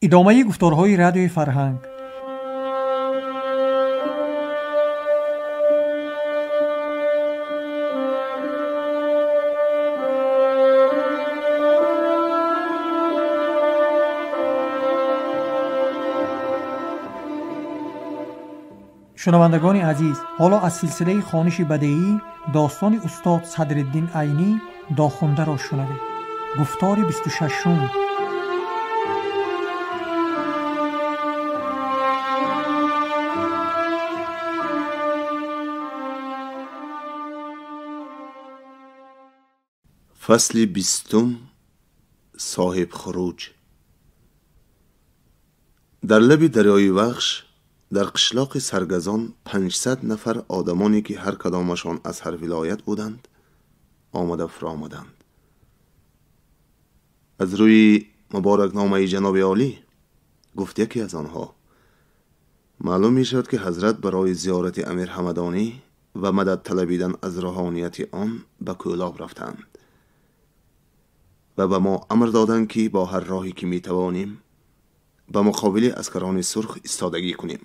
ادامه گفتارهای رادیوی فرهنگ. شنوندگان عزیز، حالا از سلسله خوانش بدیعی داستان استاد صدرالدین عینی داخونده را شنوید. گفتار 26. فصل 20. صاحب خروج. در لب دریای وخش در قشلاق سرگزان 500 نفر آدمانی که هر کدامشان از هر ولایت بودند آمده فرآمدند. از روی مبارکنامه جناب عالی گفت یکی از آنها، معلوم می شد که حضرت برای زیارت امیر همدانی و مدد طلبیدن از روحانیت آن به کولاب رفتند و به ما امر دادند که با هر راهی که می توانیم به مقابل اسکران سرخ ایستادگی کنیم.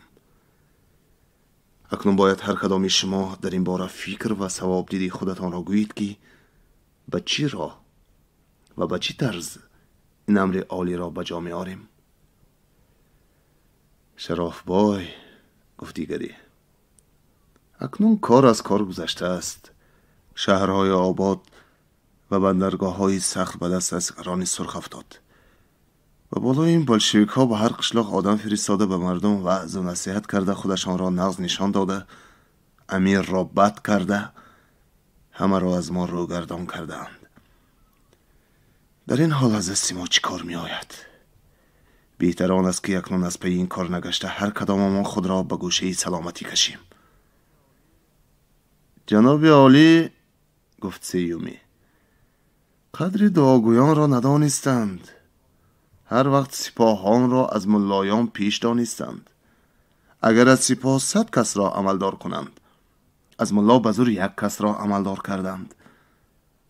اکنون باید هر کدام شما در این باره فکر و ثواب دیدی خودتان را گویید که به چی راه و به چی طرز این امر عالی را به جا می آریم. شراف بای گفت دیگری، اکنون کار از کار گذشته است. شهرهای آباد و بندرگاه های سخت به دست اسکران سرخ افتاد و بالای این بلشویک ها به هر قشلاق آدم فرستاده به مردم وعظ و نصیحت کرده، خودشان را نغز نشان داده، امیر را بد کرده، همه را از ما روگردان کردند. در این حال از دست ما چی کار می آید؟ بهتر آن است که اکنون از پی این کار نگشته هر کدام ما خود را به گوشه سلامتی کشیم. جناب عالی گفت سیومی، قدر دعاگویان را ندانستند. هر وقت سپاهان را از ملایان پیش دانستند. اگر از سپاه 100 کس را عملدار کنند، از ملا بزرگ 1 کس را عملدار کردند.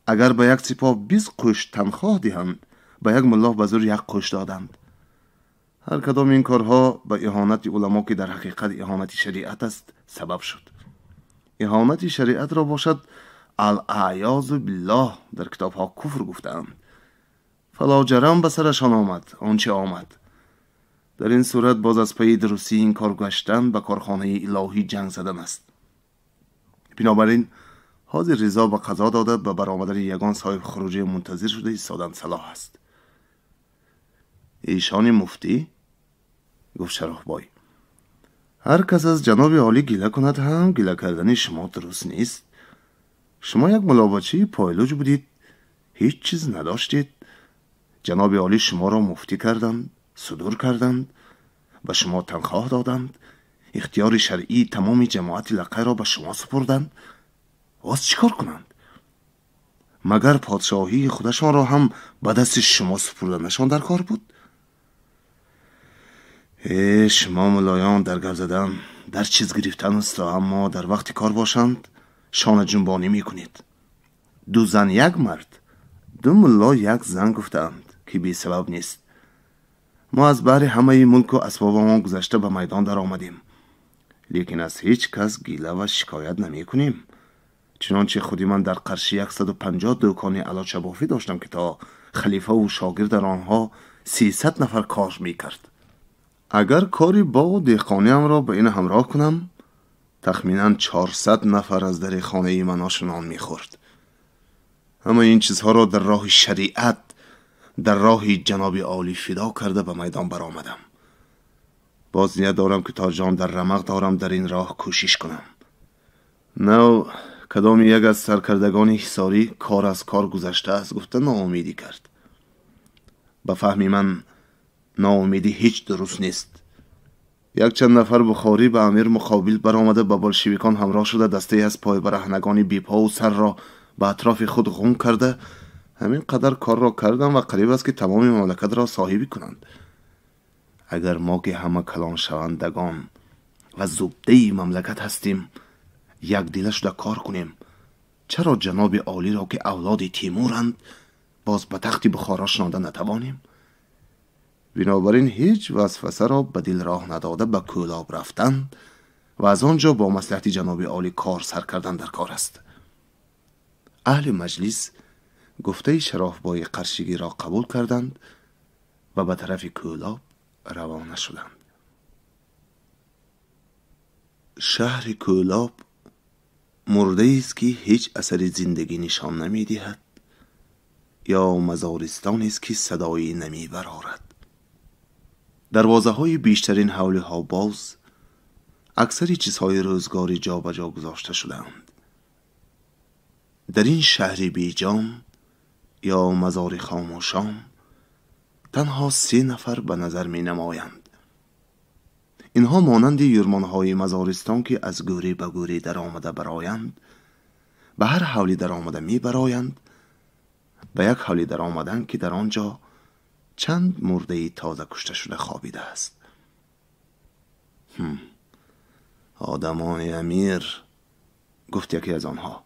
اگر به یک سپاه 20 قوش تنخواه دهند، به یک ملا بزرگ 1 قوش دادند. هر کدام این کارها به اهانت علما که در حقیقت اهانت شریعت است سبب شد. اهانت شریعت را باشد الاعیاذ بالله در کتاب ها کفر گفتند. فلا جرم به سرشان آمد آنچه آمد. در این صورت باز از پی درستی این کار گشتن به کارخانه الهی جنگ زدن است. بنابراین حاضر رضا به قضا داده به برآمدن یگان صاحب خروج منتظر شده ایستادن صلاح است. ایشان مفتی گفت شراحبای، هر کس از جناب عالی گله کند هم گله کردن شما درست نیست. شما یک ملابچه پایلوج بودید، هیچ چیز نداشتید. جناب عالی شما را مفتی کردند، صدور کردند، به شما تنخواه دادند، اختیار شرعی تمام جماعت لقه را به شما سپردند. باز چیکار کنند؟ مگر پادشاهی خودشان را هم به دست شما سپردنشان در کار بود؟ شما ملایان در گل زدن در چیز گرفتن است، اما در وقت کار باشند شانه جنبانی می کنید. 2 زن 1 مرد، 2 ملا 1 زن گفتند که بی سبب نیست. ما از بحر همه ملک و اسباب ما گذشته به میدان در آمدیم، لیکن از هیچ کس گیله و شکایت نمی کنیم. چنانچه خودی من در قرشی 150 دکان علاج بافی داشتم که تا خلیفه و شاگرد آنها 300 نفر کار می کرد. اگر کاری باغ و دهقانی هم را به این همراه کنم، تخمینا 400 نفر از در خانه من آشنان می خورد. همه این چیزها را در راه شریعت، در راه جناب عالی فدا کرده به میدان برآمدم. باز نیت دارم که تا جان در رمق دارم در این راه کوشش کنم. نو کدام یک از سرکردگان حصاری کار از کار گذشته است گفته ناامیدی کرد. به فهم من ناامیدی هیچ درست نیست. یک چند نفر بخاری به امیر مقابل برآمده به بلشویکان همراه شده دسته از پای برهنگان بی پا و سر را به اطراف خود غم کرده همین قدر کار را کردند و قریب است که تمام مملکت را صاحبی کنند. اگر ما که همه کلان شوندگان و زبده مملکت هستیم یک دل شده کار کنیم، چرا جناب عالی را که اولاد تیمورند باز به تخت بخارا شناده نتوانیم؟ بنابراین هیچ وسوسه را به دل راه نداده به کولاب رفتند و از آنجا با مصلحت جناب عالی کار سر کردن در کار است. اهل مجلس گفته شرافبای قرشگی را قبول کردند و به طرف کولاب روانه شدند. شهر کولاب مرده است که هیچ اثر زندگی نشان نمی دهد یا مزارستان است که صدایی نمی برآورد. دروازه های بیشترین حوله ها باز، اکثر چیزهای روزگاری جا به جا گذاشته شدند. در این شهر بیجان یا مزار خاموشان تنها 3 نفر به نظر می نمایند. اینها مانند یورمانهای مزارستان که از گوری به گوری در آمده برایند، به هر حولی در آمده می برایند، به یک حولی در آمدن که در آنجا چند مرده تازه کشته شده خوابیده است. آدمان امیر، گفت یکی از آنها،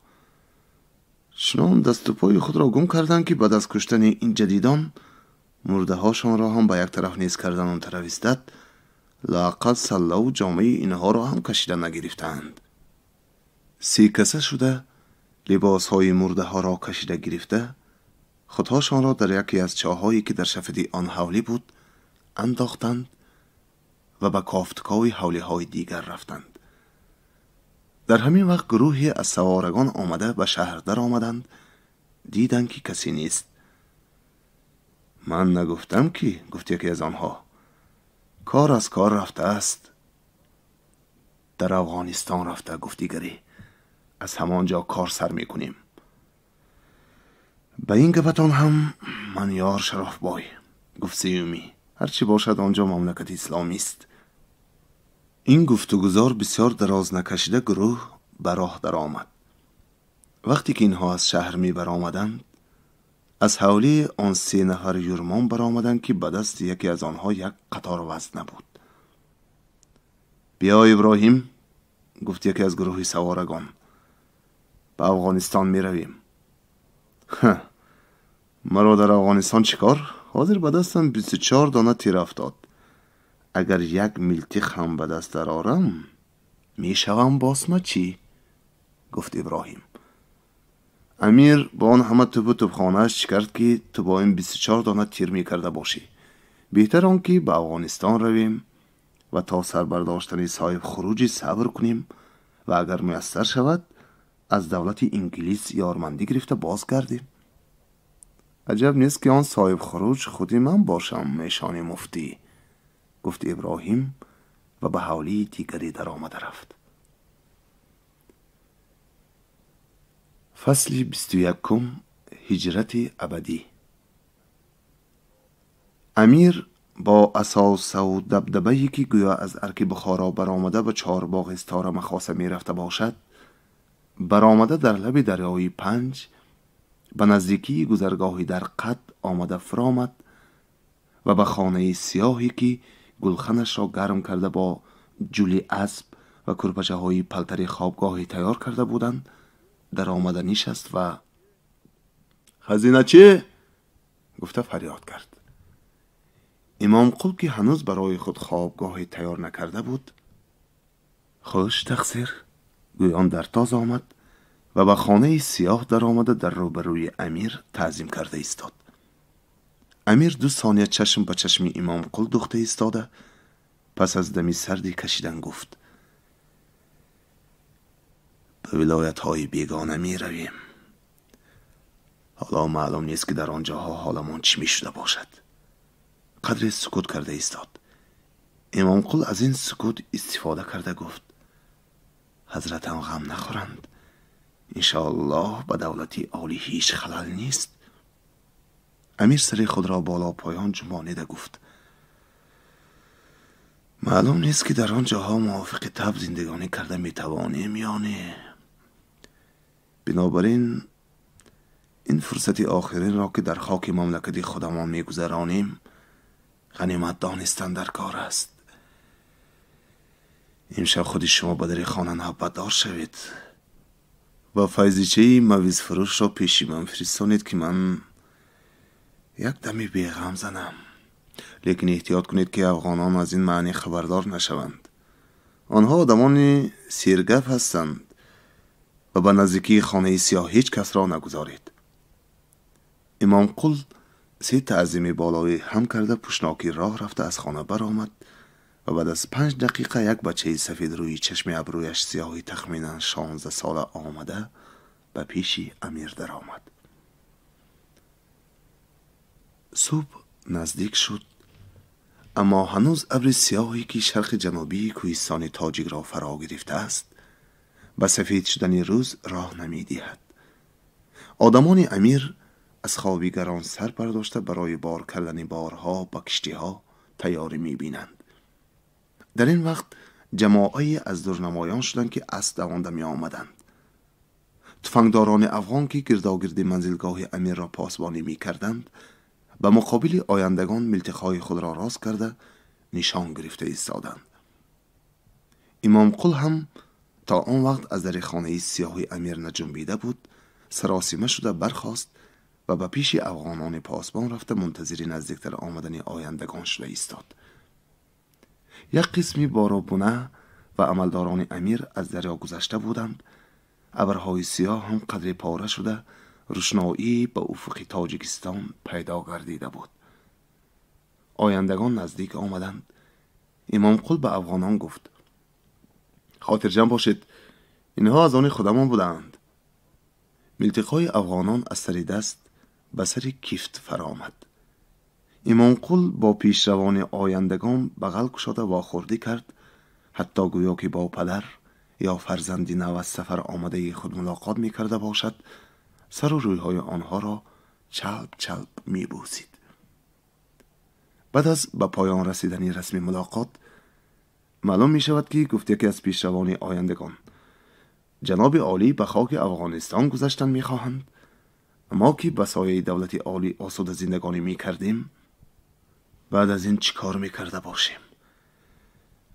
چنان دست و پای خود را گم کردند که بعد از کشتن این جدیدان مرده هاشان را هم به یک طرف نیز کردن آن طرف ایستد، لااقل سله و جامعه اینها را هم کشیده نگرفتند. 3 کسه شده لباس های مرده ها را کشیده گرفته، خودهاشان را در یکی از چاهایی که در شفتی آن حولی بود انداختند و به کافتکای حولی های دیگر رفتند. در همین وقت گروهی از سوارگان آمده به شهر در آمدند. دیدند که کسی نیست. من نگفتم که، گفت یکی از آنها، کار از کار رفته است. در افغانستان رفته، گفت دیگری، از همانجا کار سر میکنیم. به این گفتان هم من یار شرافبای، گفت سیومی، هرچی باشد آنجا مملکت اسلامی است. این گفتگوزار بسیار دراز نکشیده گروه به راه در آمد. وقتی که اینها از شهر می برآمدند، از حولی آن 3 نفر یورمان برآمدند که به دست یکی از آنها یک قطار وزنه بود. بیا ابراهیم، گفت یکی از گروه سوارگان، به افغانستان می رویم. مرا در افغانستان چیکار؟ حاضر به دستم 24 دانه تیر افتاد. اگر 1 میلتیق هم به دست درآرم می شوم باسمچی، گفت ابراهیم. امیر با آن همه توپ و توپخانه‌اش چی کرد که تو با این 24 دانه تیر می کرده باشی؟ بهتر آن که به افغانستان رویم و تا سربرداشتن صاحب خروجی صبر کنیم و اگر میسر شود از دولت انگلیس یارمندی گرفته بازگردیم. عجب نیست که آن صاحب خروج خودی من باشم، میشان مفتی، گفت ابراهیم و به حولی دیگری در آمده رفت. فصل 21 هجرت ابدی. امیر با اساس و دبدبه‌ای که گویا از ارک بخارا برآمده به 4 باغ استاره مخاصه می رفته باشد، برآمده در لب دریای پنج به نزدیکی گذرگاهی در قد آمده فرامد و به خانه سیاهی که گلخنش را گرم کرده با جولی اسب و کرپچه های پلتری خوابگاهی تیار کرده بودند در آمده نشست و خزینه چی؟ گفته فریاد کرد. امام قل که هنوز برای خود خوابگاهی تیار نکرده بود، خوش تقصیر، گویان در تاز آمد و به خانه سیاه در آمده در روبروی امیر تعظیم کرده ایستاد. امیر 2 ثانیه چشم به چشم امام قل دوخته ایستاده، پس از دمی سردی کشیدن گفت به ولایت های بیگانه می رویم. حالا معلوم نیست که در آنجاها حالمان چی می شده باشد. قدر سکوت کرده ایستاد. امام قل از این سکوت استفاده کرده گفت حضرتان غم نخورند، انشاءالله به دولتی عالی هیچ خلل نیست. امیر سر خود را بالا پایان جنبانیده گفت معلوم نیست که در آن جاها موافق طب زندگانی کرده می توانیم یا نه. بنابراین این فرصت آخرین را که در خاک مملکت خودمان می گذرانیم غنیمت دانستن در کار است. امشب خود شما به در خانه نوبتدار شوید و فیضیچه مویز فروش را پیشی من فرستانید که من یک دمی بیغم زنم. لیکن احتیاط کنید که افغانان از این معنی خبردار نشوند. آنها آدمان سیرگف هستند و به نزدیکی خانه سیاه هیچ کس را نگذارید. امام قل 3 تعظیم بالایی هم کرده پشناکی راه رفته از خانه برآمد و بعد از 5 دقیقه یک بچه سفید روی چشم ابرویش سیاهی تخمینا 16 ساله آمده به پیش امیر در آمد. صبح نزدیک شد، اما هنوز ابر سیاهی که شرق جنوبی کوهستان تاجیک را فرا گرفته است به سفید شدن روز راه نمی‌دهد. آدمان امیر از خوابی گران سر برداشته برای بار کردن بارها با کشتی‌ها تیاری می‌بینند. در این وقت جماعی از دورنمایان شدند که اسب دوانده می‌آمدند. تفنگداران افغان که گرداگرد منزلگاه امیر را پاسبانی می‌کردند به مقابل آیندگان ملتقای خود را راست کرده نشان گرفته ایستادند. امام قل هم تا آن وقت از در خانه سیاه امیر نجنبیده بود، سراسیمه شده برخاست و به پیش افغانان پاسبان رفته منتظر نزدیکتر آمدن آیندگان شده ایستاد. یک قسمی بارابونه و عملداران امیر از دریا گذشته بودند. ابرهای سیاه هم قدری پاره شده روشنایی به افق تاجیکستان پیدا گردیده بود. آیندگان نزدیک آمدند. امام قل به افغانان گفت: خاطرجمع باشید، اینها از آن خودمان بودند. ملتقای افغانان از سر دست به سر کیفت فرآمد. امام قل با پیشروان آیندگان بغل گشاده واخوردی کرد، حتی گویا که با پدر یا فرزندی نو از سفر آمده خود ملاقات می کرده باشد. سر و رویهای آنها را چلب چلب می بوسید. بعد از به پایان رسیدن رسمی ملاقات معلوم می شود که گفت یکی از پیشروان آیندگان: جناب عالی به خاک افغانستان گذشتن می خواهند. ما که به سایه دولت عالی آسوده زندگانی می کردیم، بعد از این چی کار می کرده باشیم؟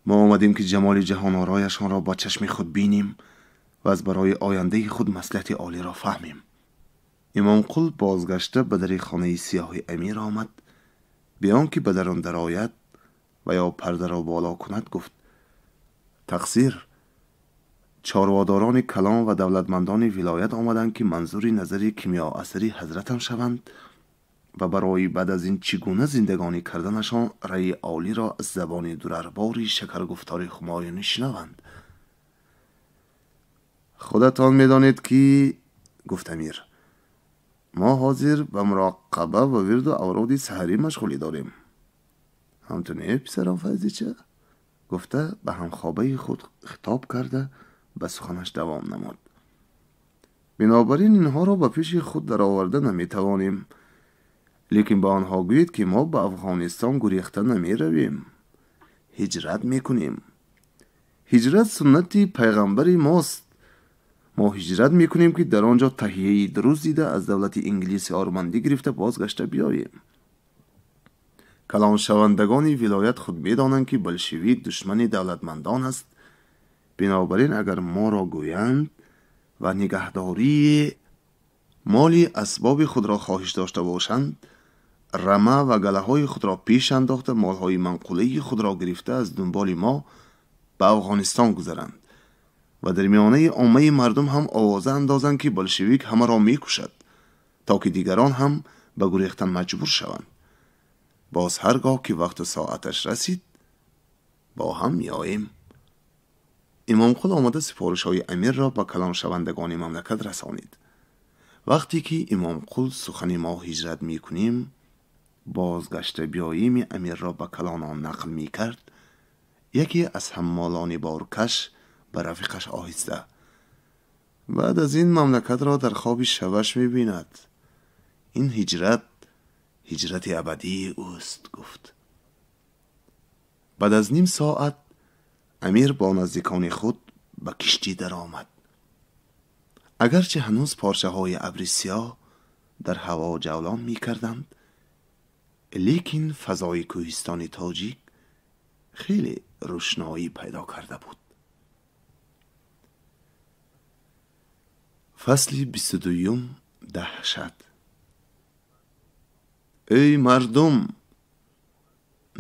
ما آمدیم که جمال جهان آرایشان را با چشم خود بینیم و از برای آینده خود مصلحت عالی را فهمیم. امام قل بازگشته به در خانه سیاه امیر آمد. بیان که به در آن درآید و یا پرده را بالا کند گفت: تقصیر، چارواداران کلان و دولتمندان ولایت آمدند که منظور نظری کیمیا اثری حضرتم شوند و برای بعد از این چگونه زندگانی کردنشان رأی عالی را از زبان دررباری شکرگفتار همایونی شنوند. خودتان میدانید که، گفت امیر، ما حاضر به مراقبه و ورد و اوراد سحری مشغولی داریم. همتونه پسران فیضیچه؟ گفته به همخوابه خود خطاب کرده به سخنش دوام نمود. بنابراین اینها را به پیش خود در آورده نمیتوانیم، لیکن با آنها گویید که ما به افغانستان گریخته نمی رویم، هجرت میکنیم. هجرت سنتی پیغمبر ماست. ما هجرت میکنیم که در آنجا تهیه درست دیده از دولت انگلیس آرماندی گرفته بازگشته بیاییم. کلان شوندگان ولایت خود میدانند که بلشویک دشمن دولتمندان است. بنابراین اگر ما را گویند و نگهداری مالی اسباب خود را خواهش داشته باشند، رمه و گله های خود را پیش انداخته مال های منقوله خود را گرفته از دنبال ما به افغانستان گذرند و در میانه عامه مردم هم آوازه اندازند که بلشویک همه را میکشد تا که دیگران هم به گریختن مجبور شوند. باز هرگاه که وقت ساعتش رسید با هم میاییم. امام قل آمده سفارش های امیر را به کلان شوندگان مملکت رسانید. وقتی که امام قل سخن ما هجرت میکنیم بازگشت بیاییم امیر را به کلانان نقل میکرد، یکی از حمالان بارکش به رفیقش آهسته: بعد از این مملکت را در خواب شبش میبیند. این هجرت ابدی اوست، گفت. بعد از نیم ساعت امیر با نزدیکان خود به کشتی در آمد. اگرچه هنوز پارچه های ابر سیاه در هوا جولان می کردند، لیکن فضای کوهستان تاجیک خیلی روشنایی پیدا کرده بود. فصل 22. دهشت. ای مردم،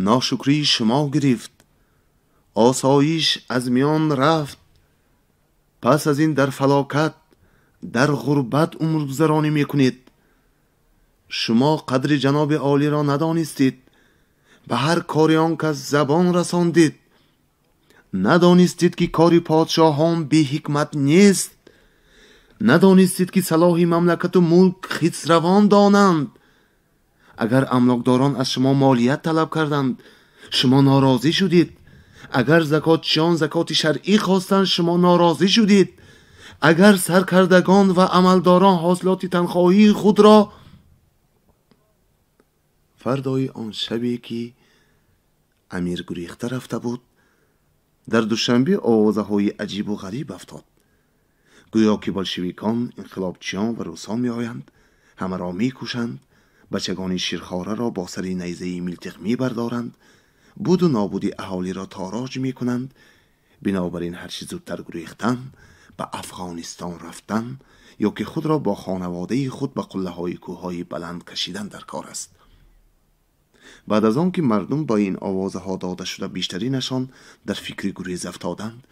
ناشکری شما گرفت، آسایش از میان رفت. پس از این در فلاکت، در غربت عمر گذرانی میکنید. شما قدر جناب عالی را ندانستید، به هر کاری آن کس زبان رساندید. ندانستید که کاری پادشاهان بی حکمت نیست. ندانستید که صلاح مملکت و ملک خیسروان دانند. اگر املاکداران از شما مالیت طلب کردند، شما ناراضی شدید. اگر زکاتچیان زکات شرعی خواستند، شما ناراضی شدید. اگر سرکردگان و عملداران حاصلات تنخواهی خود را فردای آن شبی که امیر گریخته رفته بود، در دوشنبه آوازه های عجیب و غریب افتاد. گویا که بلشویکان، انقلابچیان و روسان می آیند، همه را می کشند، بچگان شیرخواره را با سر نیزه میلتق می بردارند، بود و نابودی اهالی را تاراج می کنند. بنابراین هر چیز زودتر گریختن، به افغانستان رفتن یا که خود را با خانواده خود به قله های کوههای بلند کشیدن در کار است. بعد از آن که مردم با این آوازه ها داده شده بیشترینشان در فکر گریز افتادند،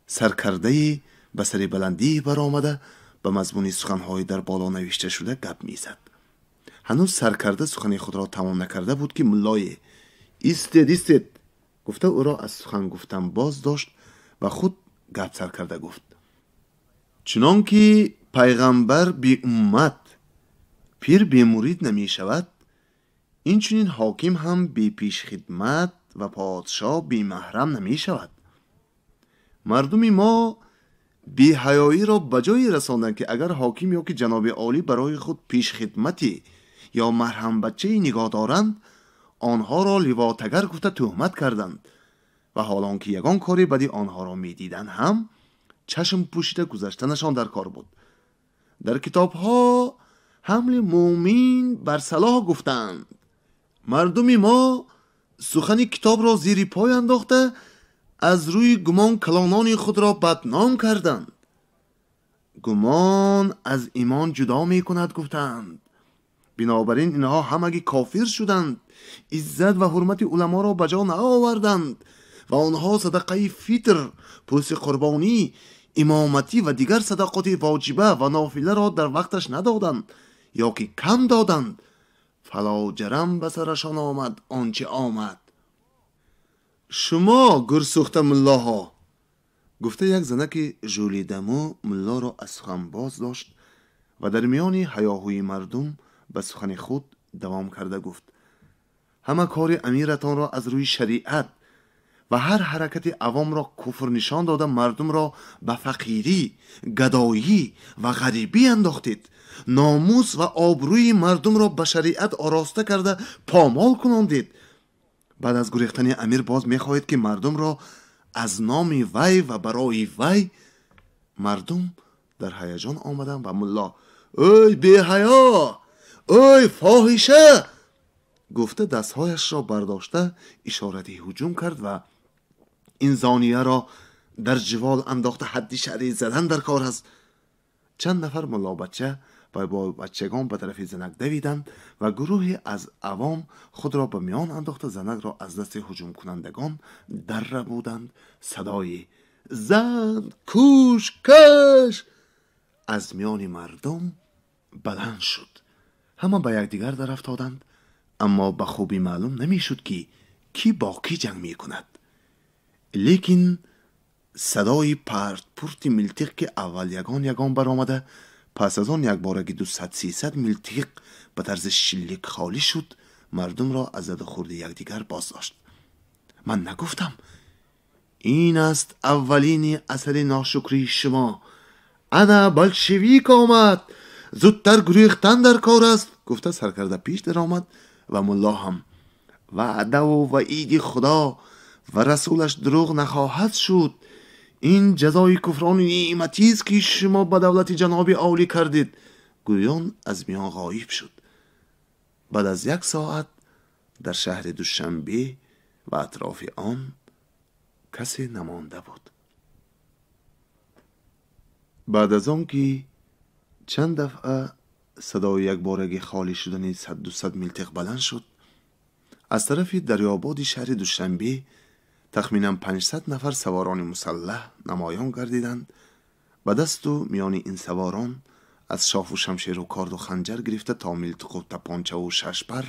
سرکرده به سر بلندی برآمده به مضمون سخنهای در بالا نوشته شده گپ میزد. هنوز سرکرده سخن خود را تمام نکرده بود که ملای ایستید گفته او را از سخن گفتن باز داشت و خود گپ سرکرده گفت: چنان که پیغمبر بی امت، پیر بی مرید نمی شود، این چنین حاکم هم بی پیش خدمت و پادشاه بی محرم نمی شود. مردم ما بی حیایی را بجایی رساندند که اگر حاکم یا که جناب عالی برای خود پیش خدمتی یا محرم بچه نگاه دارند، آنها را لواطگر گفته تهمت کردند و حالان که یگان کاری بدی آنها را می دیدند هم چشم پوشیده گذشتنشان در کار بود. در کتاب ها حمل مومین بر صلاح گفتند. مردم ما سخن کتاب را زیر پای انداخته از روی گمان کلانان خود را بدنام کردند. گمان از ایمان جدا می کند گفتند. بنابراین اینها همگی کافر شدند، عزت و حرمت علما را بجا نآوردند و آنها صدقه فطر، پوست قربانی، امامتی و دیگر صدقات واجبه و نافله را در وقتش ندادند یا که کم دادند. فلا جرم به سرشان آمد آنچه آمد. شما گرسوخته ملاها، گفته یک زنک ژولیدمو ملا را از سخن باز داشت و در میان هیاهوی مردم به سخن خود دوام کرده گفت: همه کار امیرتان را از روی شریعت و هر حرکت عوام را کفر نشان داده مردم را به فقیری، گدایی و غریبی انداختید. ناموس و آبروی مردم را به شریعت آراسته کرده پامال کناندید. بعد از گریختن امیر باز میخواهید که مردم را از نام وی و برای وی. مردم در هیجان آمدند و ملا: ای بی حیا، ای فاحشه، گفته دستهایش را برداشته اشارتی هجوم کرد و این زانیه را در جوال انداخته حدی شرعی زدن در کار است. چند نفر ملا بچه و با بچگان به طرف زنک دویدند و گروهی از عوام خود را به میان انداخته زنک را از دست هجوم کنندگان در ربودند. صدای زن، کوش، کش از میان مردم بلند شد. همه به یکدیگر در افتادند، اما به خوبی معلوم نمی شد که کی با کی جنگ می کند. لیکن صدای پرت پرت میلتیق که اول یگان برآمده، پس از آن یک بارگی 200-300 میلتیق به طرز شلیک خالی شد، مردم را از زد و خورد یکدیگر باز داشت. من نگفتم این است اولین اثر ناشکری شما؟ انا بلشویک آمد، زودتر گریختن در کار است، گفته سرکرده پیش در آمد و ملا هم: وعده و وعید خدا و رسولش دروغ نخواهد شد. این جزای کفران نعمتی است که شما به دولت جناب عالی کردید. گویان از میان غایب شد. بعد از 1 ساعت در شهر دوشنبه و اطراف آن کسی نمانده بود. بعد از آن که چند دفعه صدای یک بارگی خالی شدنی 100-200 میلتیق بلند شد، از طرف دریاباد شهر دوشنبه تخمینا 500 نفر سواران مسلح نمایان گردیدند و دست و میان این سواران از شاف و شمشیر و کارد و خنجر گرفته تا میلتق و تپانچه و ششپر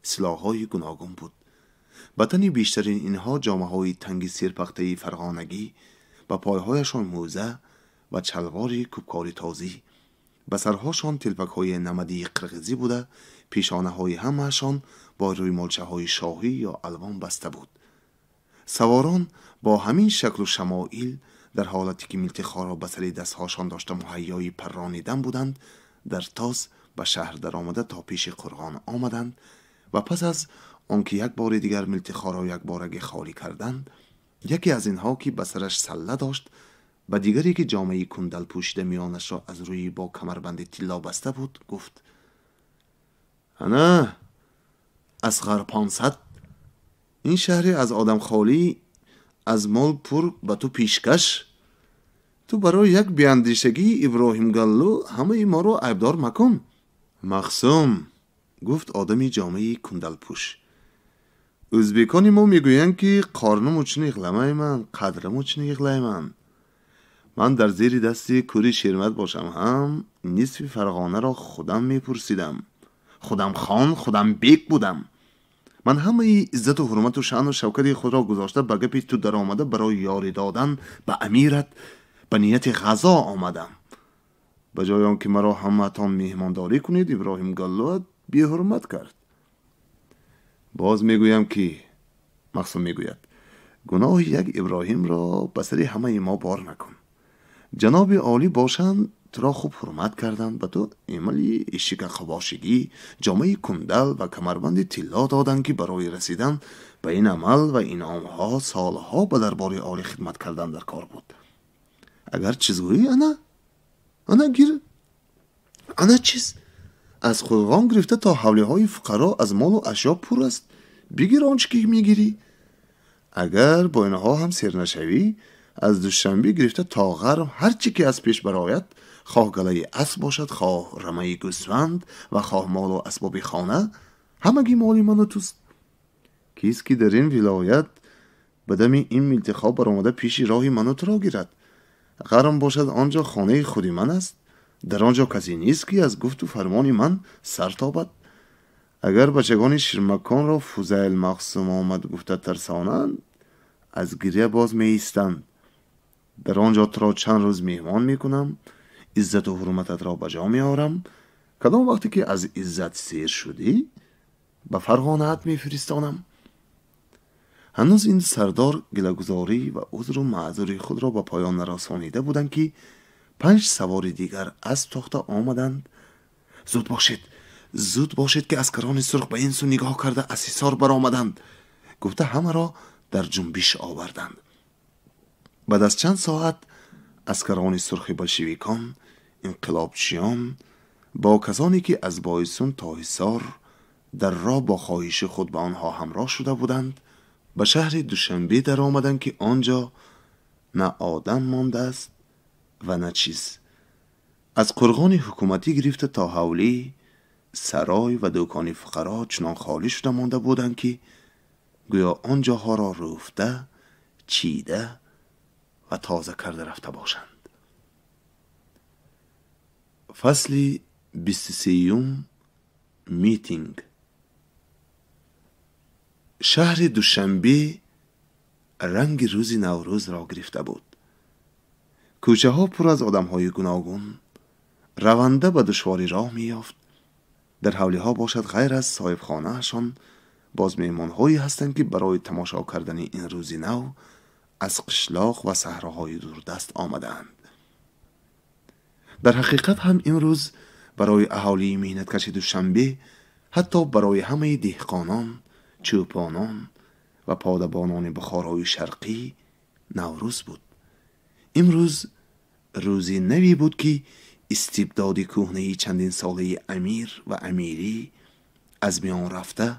سلاح‌های گوناگون بود. بدن بیشترین اینها جامه‌های تنگ سیرپخته فرغانگی، با پایهایشان موزه و چلوار کوبکاری تازی، به سرهاشان تلفک‌های نمدی قرقیزی بوده، پیشانه‌های همه‌شان با رویمالچه‌های شاهی یا الوان بسته بود. سواران با همین شکل و شمایل در حالتی که میلتخا را به سر دستهاشان داشته مهیای پرانیدن بودند، در تاس به شهر در آمده تا پیش قرغان آمدند و پس از آنکه یک بار دیگر میلتخا را یک بارگی خالی کردند، یکی از اینها که به سرش سله داشت و دیگری که جامعه کندل پوشیده میانش را از روی با کمربند طلا بسته بود گفت: انا اصغر 500 این شهری از آدم خالی، از مال پر به تو پیشکش. تو برای یک بیاندیشگی ابراهیم گلو همه ما رو عیبدار مکن. مخصوم، گفت آدمی جامعه کندل پوش، ازبکانی ما میگویند که قارنمو چنی اغلمه من، قدرمو چنی اغلمه من در زیر دستی کوری شیرمت باشم هم نصف فرغانه را خودم میپرسیدم. خودم خان، خودم بیک بودم. من همه عزت و حرمت و شأن و شوکت خود را گذاشته به گپی تو در آمده برای یاری دادن به امیرت به نیت غذا آمدم. به جای آنکه مرا همتان میهمانداری کنید، ابراهیم گلوت بی حرمت کرد. باز میگویم که مخصوم میگوید گناه یک ابراهیم را به سر همه ما بار نکن. جناب عالی باشند تو را خوب حرمت کردند و تو عملی اشک خباشگی، جامعه کندل و کمربند طلا دادند که برای رسیدن به این عمل و انعامها سالها به دربار عالی خدمت کردن در کار بود. اگر چیزگویی انا گیر انا چیز از قرغان گرفته تا حوله های فقرا از مال و اشیا پر است. بگیر آنچه که میگیری. اگر با اینها هم سیر نشوی، از دوشنبه گرفته تا غرب هر چی که از پیش برایت، خواه گله اسب باشد، خواه رمه گوسفند و خواه مال و اسباب خانه، همگی مالی من و توست. کیست که در این ولایت بدمی این میلتخا برآمده پیش راهی من و تو را گیرد؟ غرم باشد آنجا خانه خودی من است، در آنجا کسی نیست که از گفت و فرمان من سر تابد. اگر بچگان شیرمکان را فوزیل مخصوم آمد گفته ترسانند، از گریه باز می ایستند. در آنجا تو را چند روز میهمان میکنم، عزت و حرمتت را بجا میآورم. کدام وقتی که از عزت سیر شدی به فرغانه‌ات میفرستانم. هنوز این سردار گله‌گزاری و عذر و معذوری خود را به پایان نرسانیده بودند که 5 سوار دیگر از تخته آمدند. زود باشید که اسکران سرخ به این سو نگاه کرده از حصار برآمدند، گفته همه را در جنبش آوردند. بعد از چند ساعت اسکران سرخ بلشویکان، انقلابچیان، با کسانی که از بایسون تا حصار در راه با خواهش خود به آنها همراه شده بودند به شهر دوشنبه در آمدند که آنجا نه آدم مانده است و نه چیز. از قرغان حکومتی گرفته تا حولی، سرای و دکان فقرا چنان خالی شده مانده بودند که گویا آنجاها را روفته، چیده و تازه کرده رفته باشند. فصل 23 میتینگ. شهر دوشنبه رنگ روز نوروز را گرفته بود. کوچه ها پر از آدم های گوناگون، رونده به دشواری راه می یافت. در حولی ها باشد غیر از صاحب خانه هشان باز میمان هایی هستند که برای تماشا کردن این روز نو از قشلاق و صحراهای دوردست آمدند. در حقیقت هم این روز برای اهالی مهنتکش دوشنبه، حتی برای همه دهقانان، چوپانان و پادبانان بخارای شرقی نوروز بود. امروز روزی نوی بود که استبداد کهنه چندین ساله امیر و امیری از میان رفته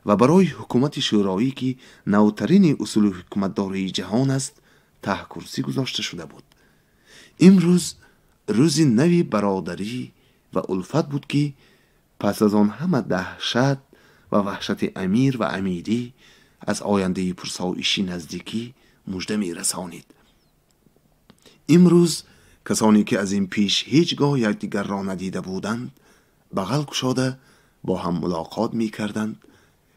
و برای حکومت شورایی که نوترین اصول حکومتداری جهان است ته کرسی گذاشته شده بود. امروز روزی نوی برادری و الفت بود که پس از آن همه دهشت و و وحشت امیر و امیری از آینده پرسایشی نزدیکی مژده می رسانید. امروز کسانی که از این پیش هیچگاه یکدیگر را ندیده بودند بغل گشاده با هم ملاقات می کردند.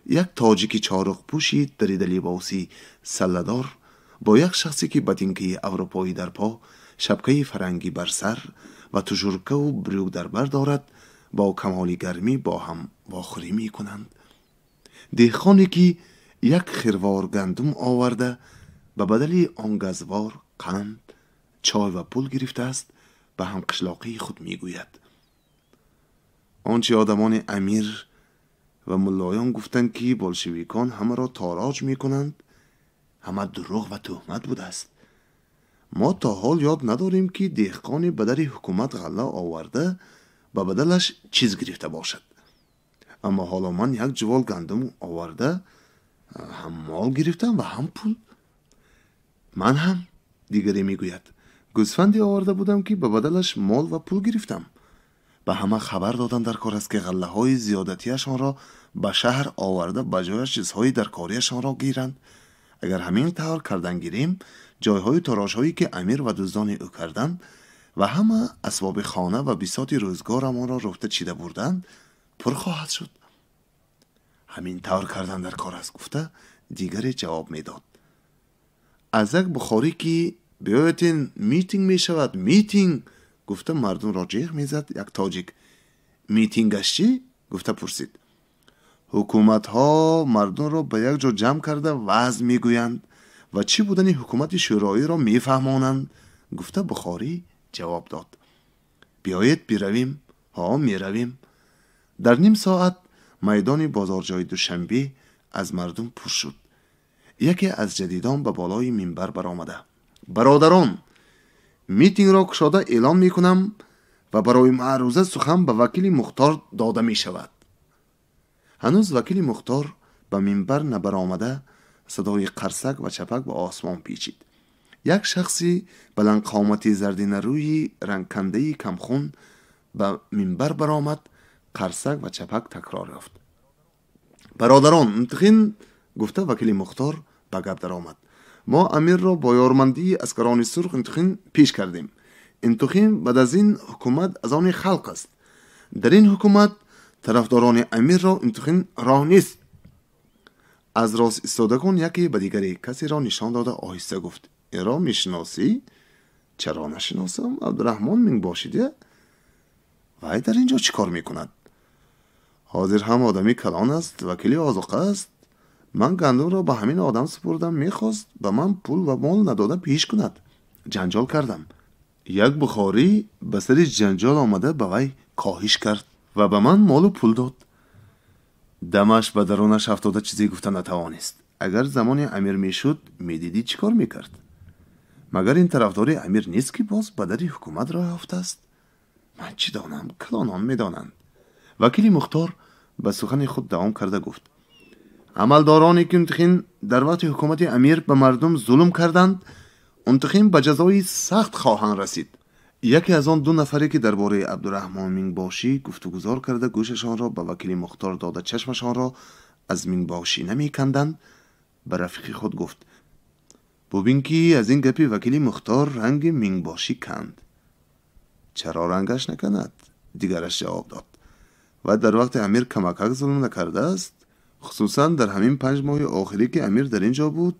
یک تاجیک چارق پوشی درید لباسی سله‌دار با یک شخصی که بتینکه اروپایی در پا، شبکه فرنگی بر سر و تجرکه و بروک در بر دارد با کمال گرمی با هم واخوری می کنند. دهقانی که یک خروار گندم آورده به بدل آن گزوار قند، چای و پول گرفته است به هم قشلاقی خود می گوید. آنچه آدمان امیر و ملایان گفتند که بولشویکان همه را تاراج می کنند همه دروغ و تهمت بوده است. ما تا حال یاد نداریم که دهقانی به در حکومت غله آورده به بدلش چیز گرفته باشد. اما حالا من یک جوال گندم آورده هم مال گرفتم و هم پول. من هم دیگری میگوید گوسفندی آورده بودم که به بدلش مال و پول گرفتم. به همه خبر دادن در کار است که غله های زیادتیشان را به شهر آورده به جایش چیزهای در کاریشان را گیرند. اگر همین طور کردن گیریم جایهای تراش هایی که امیر و دزدان او کردند و همه اسباب خانه و بساط روزگارمان را رفته چیده بردند پر خواهد شد. همین طور کردن در کار است گفته دیگری جواب میداد. از یک بخاری که بیایتین میتینگ می شود. میتینگ گفته مردم را جیغ میزد. یک تاجیک میتینگش چی؟ گفته پرسید. حکومت ها مردم را به یک جا جمع کرده وعظ میگویند و چی بودن حکومت شورایی را میفهمانند. گفته بخاری جواب داد بیایید برویم. ها میرویم. در نیم ساعت میدان بازارجای دوشنبه از مردم پر شد. یکی از جدیدان به بالای منبر برآمده برادران میتینگ را گشاده اعلام میکنم و برای معروضه سخن به وکیل مختار داده می شود. هنوز وکیل مختار به منبر نبرآمده صدای قرصک و چپک به آسمان پیچید. یک شخصی بلند قامتی زردینروی رنگکنده کمخون به منبر برآمد. قرصک و چپک تکرار یافت. برادران انتخین گفته وکیل مختار به گپ درآمد. ما امیر را با یارمندی اسکران سرخ انتخین پیش کردیم. انتخین بعد از این حکومت از آن خلق است. در این حکومت طرفداران امیر را انتخین راه نیست. از راست ایستادگان یکی به دیگری کسی را نشان داده آهسته گفت این را میشناسی؟ چرا نشناسم؟ عبدالرحمن مینگ باشیده؟ وای در اینجا چی کار میکند؟ حاضر هم آدمی کلان است. وکیلی آزوقه است. من گندم را به همین آدم سپردم. میخواست به من پول و مال نداده پیش کند. جنجال کردم. یک بخاری به سر جنجال آمده به وی کاهش کرد و به من مال و پول داد. دمش به درونش افتاده چیزی گفته نتوانست. اگر زمان امیر میشد میدیدی چی کار میکرد؟ مگر این طرفدار امیر نیست که باز به در حکومت راه یافته است؟ من چی دانم؟ کلانان میدانند. وکیل مختار به سخن خود دوام کرده گفت عملدارانی که انتخین در وقت حکومت امیر به مردم ظلم کردند انتخین به جزای سخت خواهند رسید. یکی از آن دو نفری که درباره عبدالرحمن مینگ باشی گفتگوزار کرده گوششان را به وکیل مختار داده چشمشان را از مینگ باشی نمی کندند به رفیق خود گفت ببین که از این گپی وکیل مختار رنگ مینگ باشی کند. چرا رنگش نکند؟ دیگرش جواب داد و در وقت امیر کمکک ظلم نکرده است. خصوصا در همین 5 ماه آخری که امیر در اینجا بود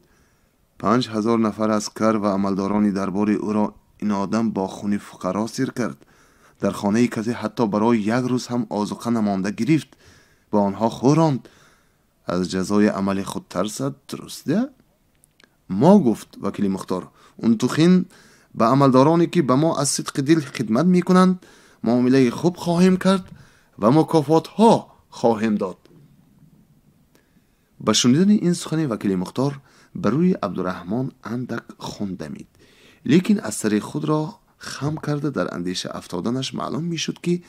5000 نفر عسکر و عملدارانی دربار او را این آدم با خون فقرا سیر کرد. در خانه کسی حتی برای یک روز هم آذوقه نمانده گرفت با آنها خوراند. از جزای عمل خود ترسد. درسته؟ ما گفت وکیل مختار انتخین به عملدارانی که به ما از صدق دل خدمت می کنند معامله خوب خواهیم کرد و مکافات ها خواهیم داد. با شنیدن این سخن وکیل مختار بر روی عبدالرحمن اندک خون دمید، لیکن از سر خود را خم کرده در اندیشه افتادنش معلوم می شد که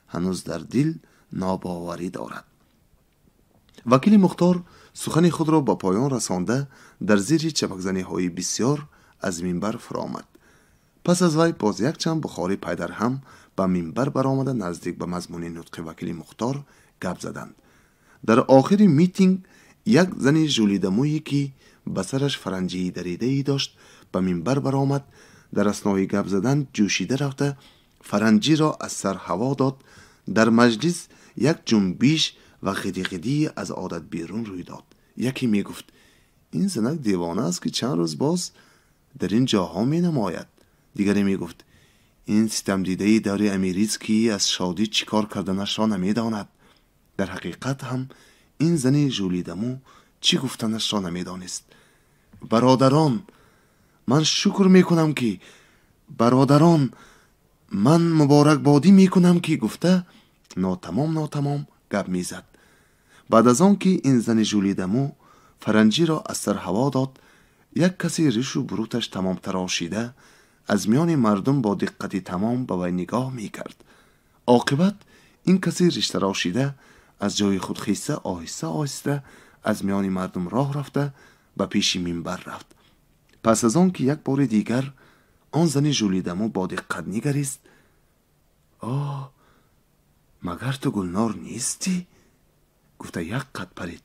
هنوز در دل ناباوری دارد. وکیل مختار سخن خود را با پایان رسانده در زیر چپکزنی های بسیار از منبر فرآمد. پس از وی باز یک چند بخاری پیدر هم به منبر برآمده نزدیک به مضمون نطق وکیل مختار گپ زدند. در آخر میتینگ یک زن ژولیدمویی که به سرش فرنجی دریده ای داشت به منبر برآمد. در اثنای گپ زدن جوشیده رفته فرنجی را از سر هوا داد. در مجلس یک جنبش و غدی از عادت بیرون روی داد. یکی می گفت این زنک دیوانه است که چند روز باز در این جاها می نماید. دیگری می گفت این ستم دیده دار امیریست که از شادی چیکار کردنش را نمی داند. در حقیقت هم این زن ژولیدمو چی گفتنش را نمی دانست. برادران من شکر می کنم که برادران من مبارک بادی می کنم که گفته ناتمام گپ می زد. بعد از آن که این زن ژولیدمو فرنجی را از سر هوا داد، یک کسی ریش و بروتش تمام تراشیده از میان مردم با دقتی تمام به وی نگاه می کرد. عاقبت این کسی ریش تراشیده از جای خود خیسته آهسته از میان مردم راه رفته به پیش منبر رفت. پس از آن که یک بار دیگر آن زن ژولیدمو با دقت نگریست، مگر تو گلنار نیستی؟ گفته یک قد پرید.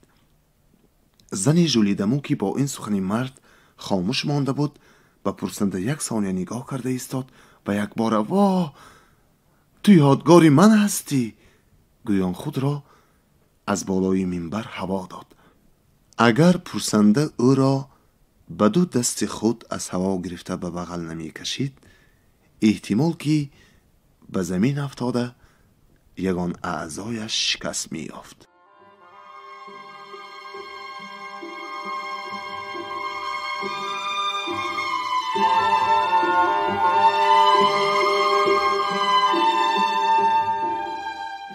زن ژولیدمو که با این سخن مرد خاموش مانده بود به پرسنده یک ثانیه نگاه کرده ایستاد و یک بار واه تو یادگاری من هستی گویان خود را از بالای منبر هوا داد. اگر پرسنده او را به دو دست خود از هوا گرفته به بغل نمی کشید، احتمال که به زمین افتاده یگان اعضایش شکست می یافت.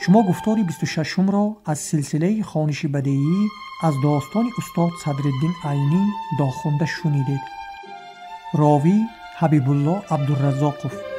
شما گفتار 26 را از سلسله خوانش بدیعی از داستان استاد صدرالدین عینی داخوانده شنیدید. راوی حبیب الله عبدالرزاقов.